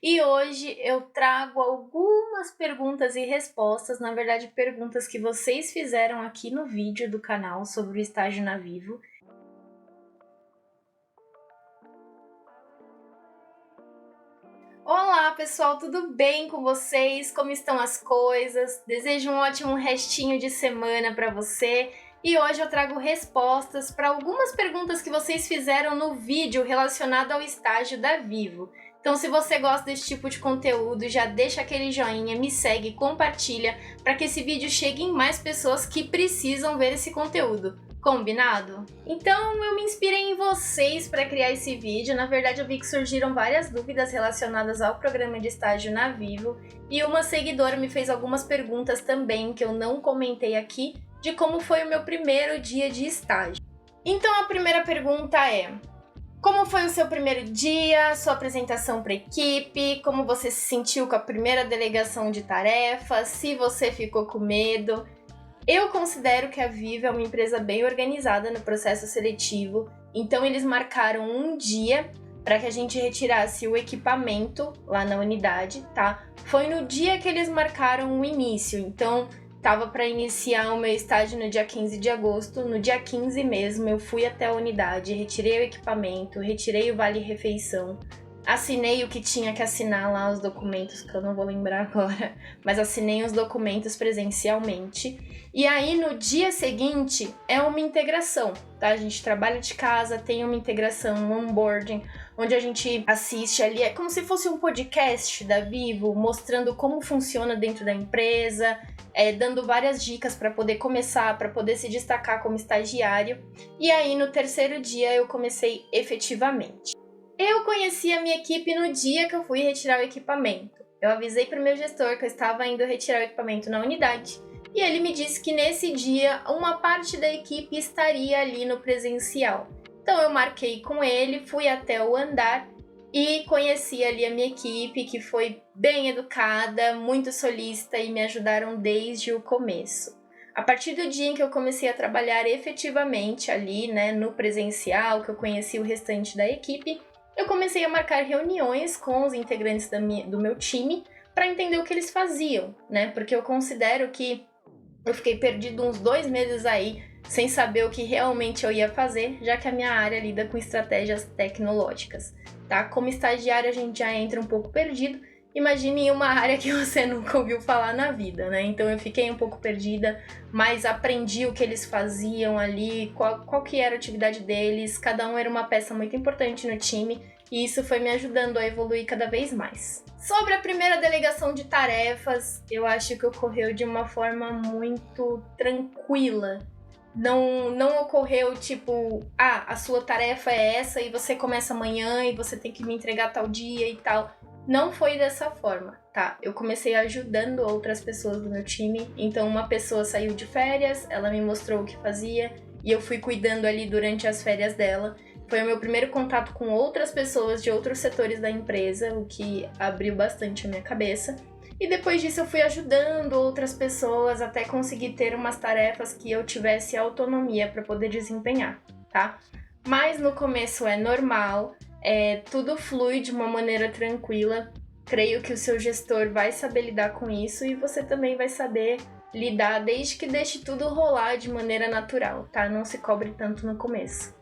E hoje eu trago algumas perguntas e respostas, na verdade perguntas que vocês fizeram aqui no vídeo do canal sobre o estágio na Vivo. Olá pessoal, tudo bem com vocês? Como estão as coisas? Desejo um ótimo restinho de semana para você. E hoje eu trago respostas para algumas perguntas que vocês fizeram no vídeo relacionado ao estágio da Vivo. Então, se você gosta desse tipo de conteúdo, já deixa aquele joinha, me segue, compartilha, para que esse vídeo chegue em mais pessoas que precisam ver esse conteúdo. Combinado? Então eu me inspirei em vocês para criar esse vídeo. Na verdade, eu vi que surgiram várias dúvidas relacionadas ao programa de estágio na Vivo e uma seguidora me fez algumas perguntas também que eu não comentei aqui de como foi o meu primeiro dia de estágio. Então a primeira pergunta é: como foi o seu primeiro dia, sua apresentação para a equipe, como você se sentiu com a primeira delegação de tarefas, se você ficou com medo? Eu considero que a Vivo é uma empresa bem organizada no processo seletivo, então eles marcaram um dia para que a gente retirasse o equipamento lá na unidade, tá? Foi no dia que eles marcaram o início, então tava para iniciar o meu estágio no dia 15 de agosto, no dia 15 mesmo eu fui até a unidade, retirei o equipamento, retirei o vale-refeição, assinei o que tinha que assinar lá, os documentos, que eu não vou lembrar agora, mas assinei os documentos presencialmente. E aí, no dia seguinte, é uma integração, tá? A gente trabalha de casa, tem uma integração, um onboarding, onde a gente assiste ali, é como se fosse um podcast da Vivo, mostrando como funciona dentro da empresa, dando várias dicas para poder começar, para poder se destacar como estagiário. E aí, no terceiro dia, eu comecei efetivamente. Eu conheci a minha equipe no dia que eu fui retirar o equipamento. Eu avisei para o meu gestor que eu estava indo retirar o equipamento na unidade e ele me disse que nesse dia uma parte da equipe estaria ali no presencial. Então eu marquei com ele, fui até o andar e conheci ali a minha equipe, que foi bem educada, muito solícita e me ajudaram desde o começo. A partir do dia em que eu comecei a trabalhar efetivamente ali, né, no presencial, que eu conheci o restante da equipe, eu comecei a marcar reuniões com os integrantes do meu time para entender o que eles faziam, né? Porque eu considero que eu fiquei perdido uns 2 meses aí, sem saber o que realmente eu ia fazer, já que a minha área lida com estratégias tecnológicas, tá? Como estagiário a gente já entra um pouco perdido, imagine em uma área que você nunca ouviu falar na vida, né? Então eu fiquei um pouco perdida, mas aprendi o que eles faziam ali, qual que era a atividade deles, cada um era uma peça muito importante no time, e isso foi me ajudando a evoluir cada vez mais. Sobre a primeira delegação de tarefas, eu acho que ocorreu de uma forma muito tranquila. Não ocorreu tipo, a sua tarefa é essa e você começa amanhã e você tem que me entregar tal dia e tal. Não foi dessa forma, tá? Eu comecei ajudando outras pessoas do meu time, então uma pessoa saiu de férias, ela me mostrou o que fazia e eu fui cuidando ali durante as férias dela. Foi o meu primeiro contato com outras pessoas de outros setores da empresa, o que abriu bastante a minha cabeça. E depois disso eu fui ajudando outras pessoas até conseguir ter umas tarefas que eu tivesse autonomia para poder desempenhar, tá? Mas no começo é normal, tudo flui de uma maneira tranquila. Creio que o seu gestor vai saber lidar com isso e você também vai saber lidar desde que deixe tudo rolar de maneira natural, tá? Não se cobre tanto no começo.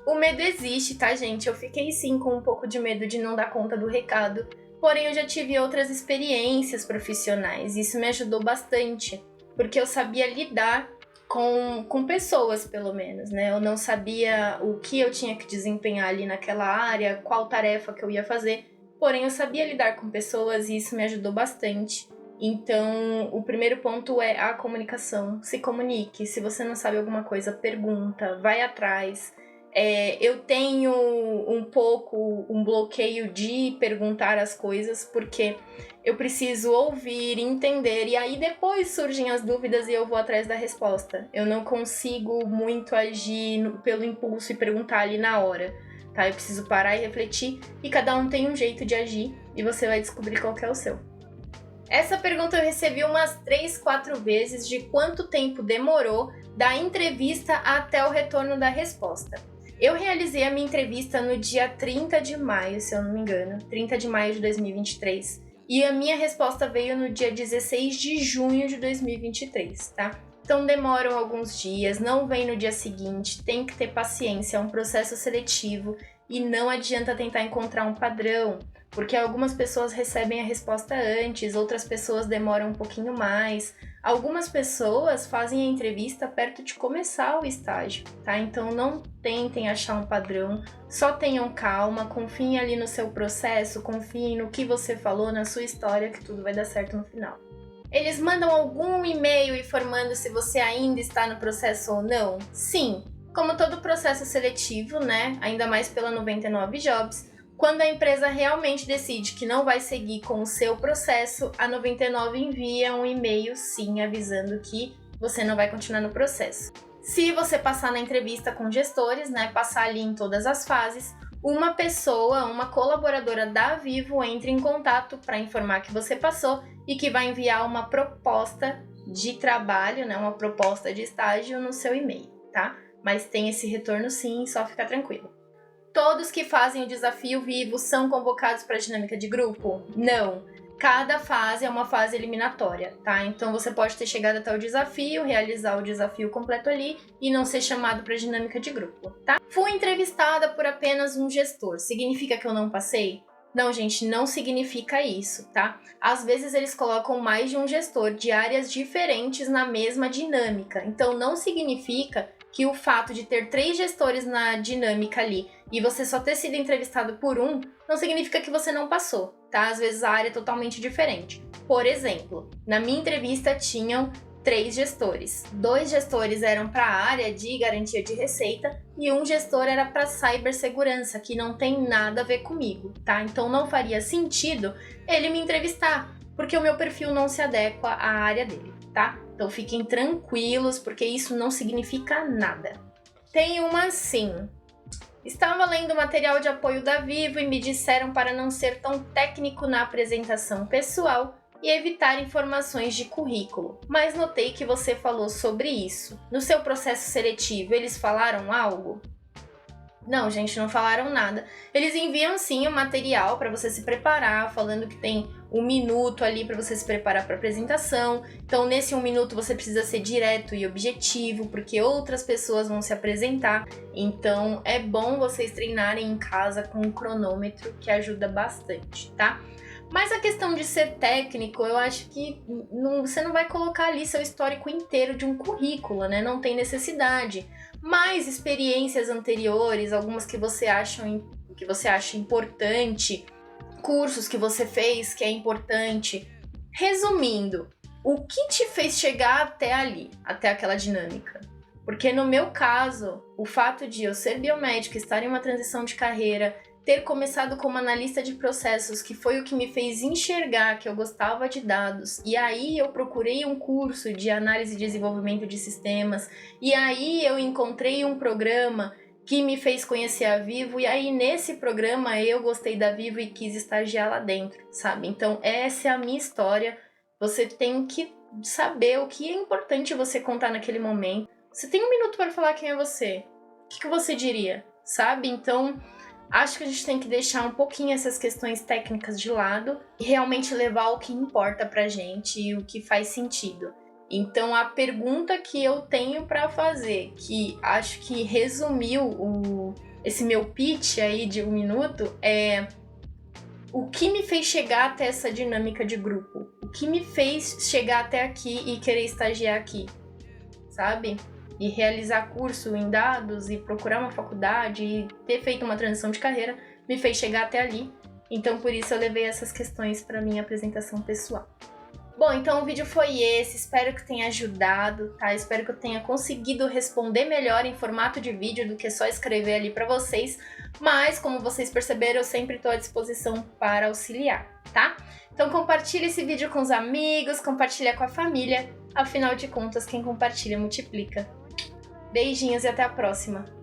O medo existe, tá, gente? Eu fiquei sim com um pouco de medo de não dar conta do recado, porém eu já tive outras experiências profissionais e isso me ajudou bastante, porque eu sabia lidar com pessoas, pelo menos, né? Eu não sabia o que eu tinha que desempenhar ali naquela área, qual tarefa que eu ia fazer, porém eu sabia lidar com pessoas e isso me ajudou bastante. Então, o primeiro ponto é a comunicação. Se comunique. Se você não sabe alguma coisa, pergunta, vai atrás. Eu tenho um pouco um bloqueio de perguntar as coisas, porque eu preciso ouvir, entender, e aí depois surgem as dúvidas e eu vou atrás da resposta. Eu não consigo muito agir pelo impulso e perguntar ali na hora, tá? Eu preciso parar e refletir, e cada um tem um jeito de agir, e você vai descobrir qual que é o seu. Essa pergunta eu recebi umas 3, 4 vezes, de quanto tempo demorou da entrevista até o retorno da resposta. Eu realizei a minha entrevista no dia 30 de maio, se eu não me engano, 30 de maio de 2023. E a minha resposta veio no dia 16 de junho de 2023, tá? Então demoram alguns dias, não vem no dia seguinte, tem que ter paciência, é um processo seletivo e não adianta tentar encontrar um padrão, porque algumas pessoas recebem a resposta antes, outras pessoas demoram um pouquinho mais. Algumas pessoas fazem a entrevista perto de começar o estágio, tá? Então não tentem achar um padrão, só tenham calma, confiem ali no seu processo, confiem no que você falou, na sua história, que tudo vai dar certo no final. Eles mandam algum e-mail informando se você ainda está no processo ou não? Sim, como todo processo seletivo, né? Ainda mais pela 99 Jobs, quando a empresa realmente decide que não vai seguir com o seu processo, a 99 envia um e-mail, sim, avisando que você não vai continuar no processo. Se você passar na entrevista com gestores, né, passar ali em todas as fases, uma pessoa, uma colaboradora da Vivo entra em contato para informar que você passou e que vai enviar uma proposta de trabalho, né, uma proposta de estágio no seu e-mail, tá? Mas tem esse retorno sim, só ficar tranquilo. Todos que fazem o desafio Vivo são convocados para a dinâmica de grupo? Não. Cada fase é uma fase eliminatória, tá? Então você pode ter chegado até o desafio, realizar o desafio completo ali e não ser chamado para a dinâmica de grupo, tá? Fui entrevistada por apenas um gestor. Significa que eu não passei? Não, gente, não significa isso, tá? Às vezes eles colocam mais de um gestor de áreas diferentes na mesma dinâmica. Então não significa que o fato de ter 3 gestores na dinâmica ali e você só ter sido entrevistado por um, não significa que você não passou, tá? Às vezes a área é totalmente diferente. Por exemplo, na minha entrevista tinham 3 gestores. 2 gestores eram para a área de garantia de receita e um gestor era para cibersegurança, que não tem nada a ver comigo, tá? Então não faria sentido ele me entrevistar, porque o meu perfil não se adequa à área dele, tá? Então fiquem tranquilos, porque isso não significa nada. Tem uma sim. Estava lendo o material de apoio da Vivo e me disseram para não ser tão técnico na apresentação pessoal e evitar informações de currículo, mas notei que você falou sobre isso. No seu processo seletivo, eles falaram algo? Não, gente, não falaram nada. Eles enviam sim o material para você se preparar, falando que tem 1 minuto ali para você se preparar para a apresentação. Então, nesse 1 minuto você precisa ser direto e objetivo, porque outras pessoas vão se apresentar. Então, é bom vocês treinarem em casa com um cronômetro, que ajuda bastante, tá? Mas a questão de ser técnico, eu acho que você não vai colocar ali seu histórico inteiro de um currículo, né? Não tem necessidade. Mas experiências anteriores, algumas que você acha importante, cursos que você fez que é importante. Resumindo, o que te fez chegar até ali, até aquela dinâmica? Porque no meu caso, o fato de eu ser biomédica, estar em uma transição de carreira, ter começado como analista de processos, que foi o que me fez enxergar que eu gostava de dados, e aí eu procurei um curso de análise e desenvolvimento de sistemas, e aí eu encontrei um programa que me fez conhecer a Vivo, e aí nesse programa eu gostei da Vivo e quis estagiar lá dentro, sabe? Então essa é a minha história, você tem que saber o que é importante você contar naquele momento. Você tem 1 minuto para falar quem é você, o que você diria, sabe? Então acho que a gente tem que deixar um pouquinho essas questões técnicas de lado e realmente levar o que importa pra gente e o que faz sentido. Então a pergunta que eu tenho pra fazer, que acho que resumiu esse meu pitch aí de 1 minuto, é: o que me fez chegar até essa dinâmica de grupo? O que me fez chegar até aqui e querer estagiar aqui? Sabe? E realizar curso em dados e procurar uma faculdade e ter feito uma transição de carreira me fez chegar até ali. Então, por isso eu levei essas questões para minha apresentação pessoal. Bom, então o vídeo foi esse, espero que tenha ajudado, tá? Espero que eu tenha conseguido responder melhor em formato de vídeo do que só escrever ali para vocês, mas como vocês perceberam, eu sempre estou à disposição para auxiliar, tá? Então compartilha esse vídeo com os amigos, compartilha com a família, afinal de contas, quem compartilha multiplica. Beijinhos e até a próxima!